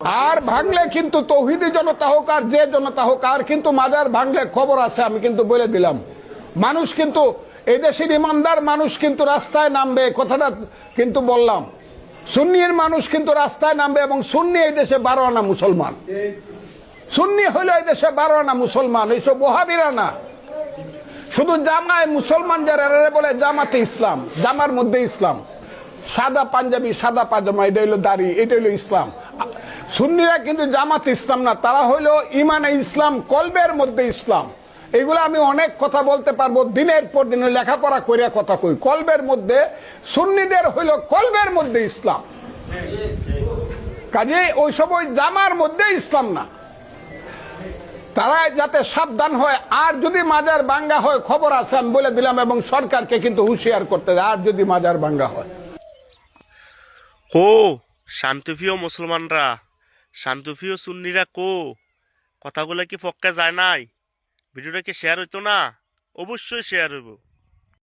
আর ভাঙলে কিন্তু তৌহিদি জনতা হোক আর যে জনতা হোক, আর কিন্তু মাজার ভাঙলে খবর আছে, আমি কিন্তু বলে দিলাম। মানুষ কিন্তু এই দেশের ইমানদার মানুষ কিন্তু রাস্তায় নামবে, কথাটা কিন্তু বললাম। সুন্নির মানুষ কিন্তু রাস্তায় নামবে, এবং সুন্নি এই দেশে 12 আনা মুসলমান। সুন্নি হইল এই দেশে 12 আনা মুসলমান, এইসব ওহাবিরা না। শুধু জামায় মুসলমান যারা বলে জামাতে ইসলাম, জামার মধ্যে ইসলাম, সাদা পাঞ্জাবি সাদা পাজামা, এটা হইলো দাড়ি, এটা হইলো ইসলাম। সুন্নিরা কিন্তু জামাতে ইসলাম না, তারা হইলো ইমানে ইসলাম, কলবের মধ্যে ইসলাম। এগুলো আমি অনেক কথা বলতে পারবো, দিনের পর দিন লেখাপড়া করিয়া কথা কই। কলবের মধ্যে সুন্নিদের হইলো কলবের মধ্যে ইসলাম, কাজে ওই সব ওই জামার মধ্যে ইসলাম না। তারা যাতে সাবধান হয়। আর যদি মাজার ভাঙ্গা হয়, খবর আছে, আমি বলে দিলাম, এবং সরকারকে কিন্তু হুঁশিয়ার করতে দেয়, আর যদি মাজার ভাঙ্গা হয়। কো শান্তিপ্রিয় মুসলমানরা, শান্তিপ্রিয় সুন্নিরা কো, কথাগুলো কি পক্কা যায় নাই? ভিডিওটা কি শেয়ার হইতো না? অবশ্যই শেয়ার হইব।